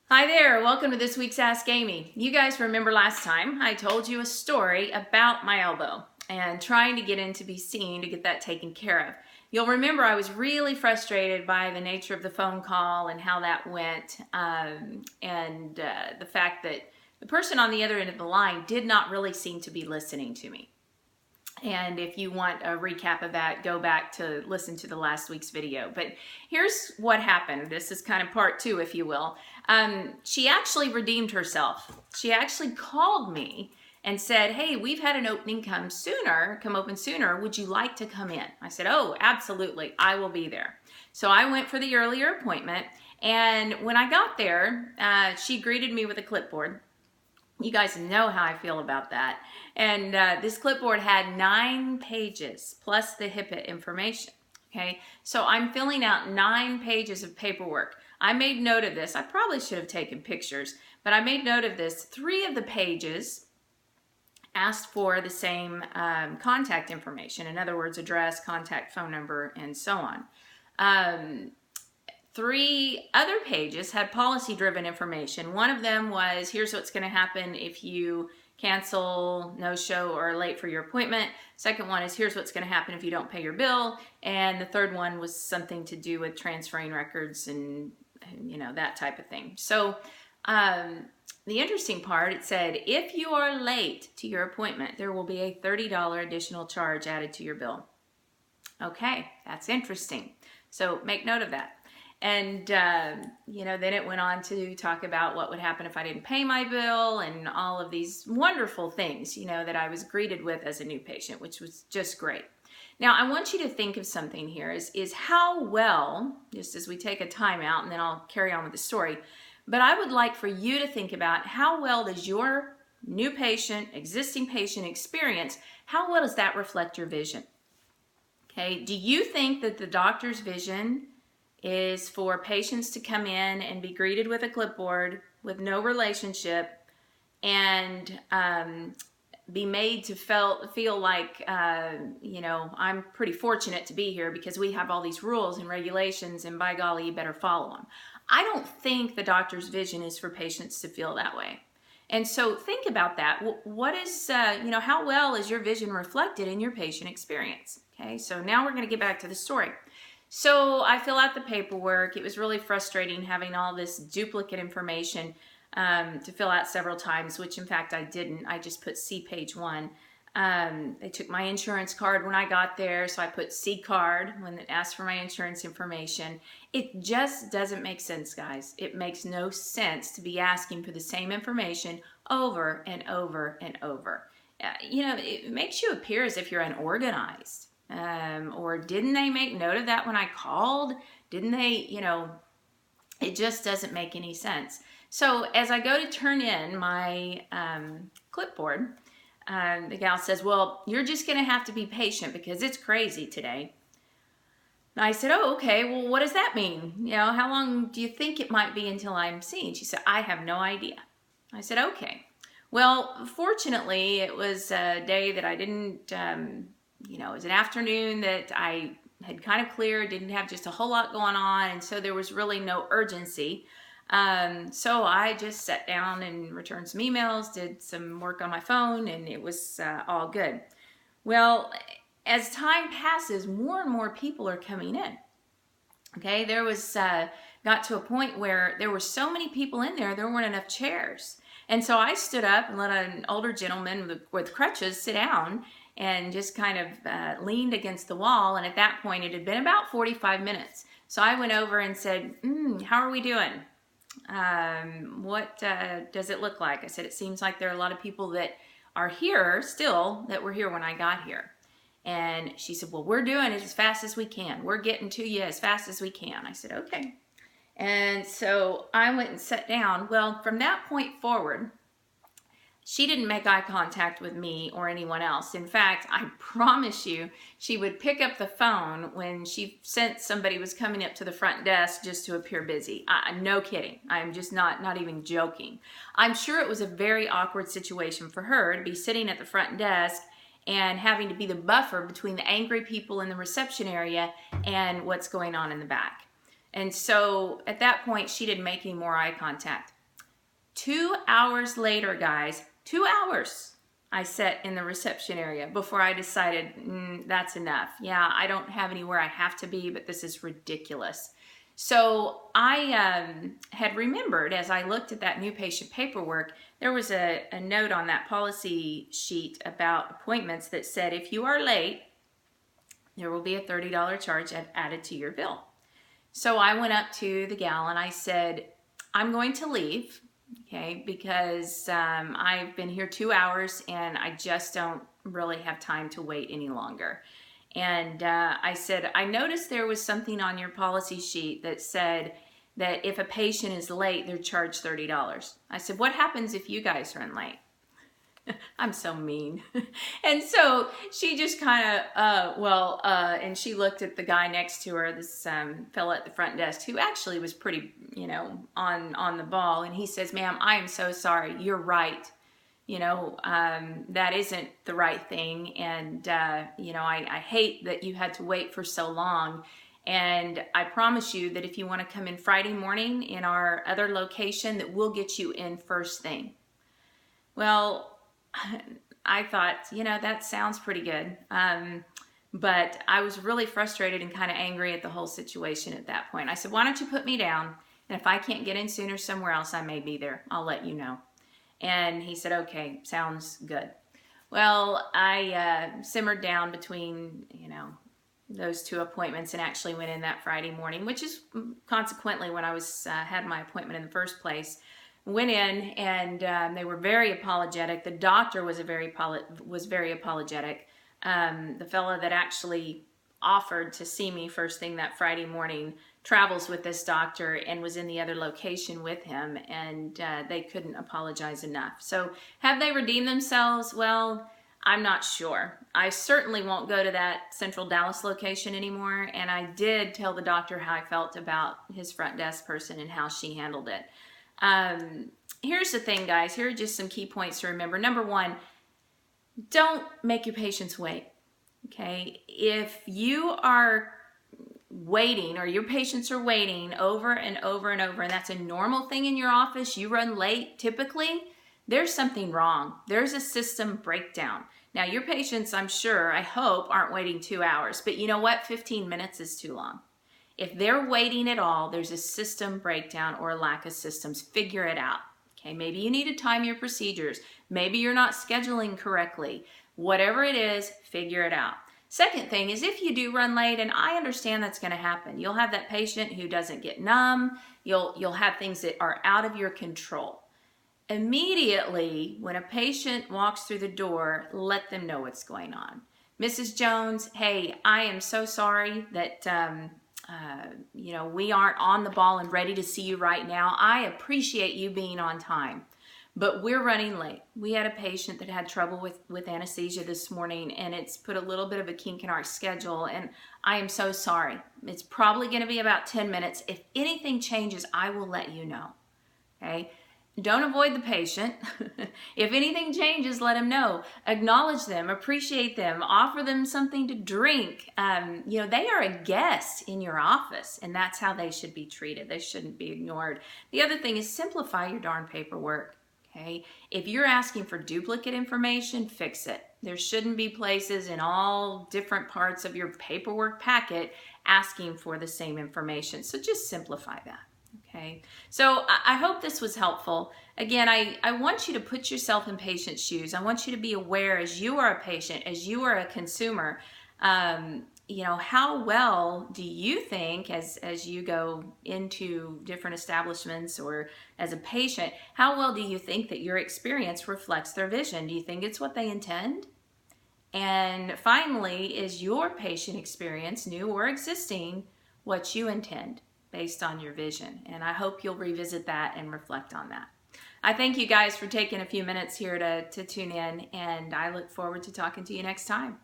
Hi there, welcome to this week's Ask Amy. You guys remember last time I told you a story about my elbow and trying to get in to be seen to get that taken care of. You'll remember I was really frustrated by the nature of the phone call and how that went, and the fact that the person on the other end of the line did not really seem to be listening to me. And if you want a recap of that, go back to listen to the last week's video. But here's what happened. This is kind of part two, if you will. She actually redeemed herself. She actually called me and said, hey, we've had an opening come open sooner. Would you like to come in? I said, oh, absolutely. I will be there. So I went for the earlier appointment. And when I got there, she greeted me with a clipboard. You guys know how I feel about that. And this clipboard had 9 pages plus the HIPAA information. Okay, so I'm filling out 9 pages of paperwork. I made note of this. I probably should have taken pictures, but I made note of this. 3 of the pages asked for the same contact information. In other words, address, contact, phone number, and so on. 3 other pages had policy-driven information. One of them was, here's what's going to happen if you cancel, no-show, or are late for your appointment. Second one is, here's what's going to happen if you don't pay your bill. And the third one was something to do with transferring records and that type of thing. So the interesting part, it said, if you are late to your appointment, there will be a $30 additional charge added to your bill. Okay, that's interesting. So make note of that. And, then it went on to talk about what would happen if I didn't pay my bill and all of these wonderful things, that I was greeted with as a new patient, which was just great. Now, I want you to think of something here is how well, just as we take a time out and then I'll carry on with the story, but I would like for you to think about how well does your new patient, existing patient experience, how well does that reflect your vision? Okay, do you think that the doctor's vision is for patients to come in and be greeted with a clipboard with no relationship and be made to feel like, I'm pretty fortunate to be here because we have all these rules and regulations and by golly, you better follow them. I don't think the doctor's vision is for patients to feel that way. And so think about that. What is, how well is your vision reflected in your patient experience? Okay, so now we're going to get back to the story. So I fill out the paperwork. It was really frustrating having all this duplicate information to fill out several times, which in fact I didn't. I just put C page 1. They took my insurance card when I got there, so I put C card when it asked for my insurance information. It just doesn't make sense, guys. It makes no sense to be asking for the same information over and over and over. It makes you appear as if you're unorganized. Or didn't they make note of that when I called? Didn't they, it just doesn't make any sense. So as I go to turn in my clipboard, the gal says, well, you're just going to have to be patient because it's crazy today. And I said, oh, okay, well, what does that mean? How long do you think it might be until I'm seen? She said, I have no idea. I said, okay. Well, fortunately, it was a day that I didn't, it was an afternoon that I had kind of cleared, didn't have just a whole lot going on, and so there was really no urgency. So I just sat down and returned some emails, did some work on my phone, and it was all good. Well, as time passes, more and more people are coming in. Okay, there was, got to a point where there were so many people in there weren't enough chairs. And so I stood up and let an older gentleman with crutches sit down and just kind of leaned against the wall. And at that point, it had been about 45 minutes. So I went over and said, how are we doing? What does it look like? I said, it seems like there are a lot of people that are here still that were here when I got here. And she said, well, we're doing it as fast as we can. We're getting to you as fast as we can. I said, okay. And so I went and sat down. Well, from that point forward, she didn't make eye contact with me or anyone else. In fact, I promise you, she would pick up the phone when she sensed somebody was coming up to the front desk just to appear busy. No kidding. I'm just not even joking. I'm sure it was a very awkward situation for her to be sitting at the front desk and having to be the buffer between the angry people in the reception area and what's going on in the back. And so at that point, she didn't make any more eye contact. 2 hours later, guys, 2 hours, I sat in the reception area before I decided, that's enough. Yeah, I don't have anywhere I have to be, but this is ridiculous. So I had remembered, as I looked at that new patient paperwork, there was a note on that policy sheet about appointments that said if you are late, there will be a $30 charge added to your bill. So I went up to the gal and I said, I'm going to leave, okay, because I've been here 2 hours and I just don't really have time to wait any longer. And I said, I noticed there was something on your policy sheet that said that if a patient is late, they're charged $30. I said, what happens if you guys run late? I'm so mean. And so she just kind of, and she looked at the guy next to her, this fella at the front desk, who actually was pretty, on the ball. And he says, ma'am, I am so sorry. You're right. That isn't the right thing. And, I hate that you had to wait for so long. And I promise you that if you want to come in Friday morning in our other location, that we'll get you in first thing. Well, I thought, that sounds pretty good. But I was really frustrated and kind of angry at the whole situation at that point. I said, why don't you put me down? And if I can't get in sooner somewhere else, I may be there. I'll let you know. And he said, okay, sounds good. Well, I simmered down between, those two appointments and actually went in that Friday morning, which is consequently when I was had my appointment in the first place. Went in and they were very apologetic. The doctor was very apologetic. The fellow that actually offered to see me first thing that Friday morning travels with this doctor and was in the other location with him, and they couldn't apologize enough. So have they redeemed themselves? Well, I'm not sure. I certainly won't go to that Central Dallas location anymore, and I did tell the doctor how I felt about his front desk person and how she handled it. Here's the thing, guys. Here are just some key points to remember. Number one, don't make your patients wait. Okay? If you are waiting or your patients are waiting over and over and over, and that's a normal thing in your office, you run late typically, there's something wrong. There's a system breakdown. Now, your patients, I'm sure, I hope, aren't waiting 2 hours, but you know what? 15 minutes is too long. If they're waiting at all, there's a system breakdown or a lack of systems. Figure it out. Okay, maybe you need to time your procedures. Maybe you're not scheduling correctly. Whatever it is, figure it out. Second thing is if you do run late, and I understand that's going to happen, you'll have that patient who doesn't get numb. You'll have things that are out of your control. Immediately, when a patient walks through the door, let them know what's going on. Mrs. Jones, hey, I am so sorry that we aren't on the ball and ready to see you right now. I appreciate you being on time, but we're running late. We had a patient that had trouble with anesthesia this morning, and it's put a little bit of a kink in our schedule, and I am so sorry. It's probably going to be about 10 minutes. If anything changes, I will let you know. Okay? Don't avoid the patient. If anything changes, let them know. Acknowledge them, appreciate them, offer them something to drink. They are a guest in your office, and that's how they should be treated. They shouldn't be ignored. The other thing is simplify your darn paperwork. Okay? If you're asking for duplicate information, fix it. There shouldn't be places in all different parts of your paperwork packet asking for the same information. So just simplify that. Okay, so I hope this was helpful. Again, I want you to put yourself in patient's shoes. I want you to be aware as you are a patient, as you are a consumer, how well do you think as you go into different establishments or as a patient, how well do you think that your experience reflects their vision? Do you think it's what they intend? And finally, is your patient experience, new or existing, what you intend? Based on your vision. And I hope you'll revisit that and reflect on that. I thank you guys for taking a few minutes here to tune in, and I look forward to talking to you next time.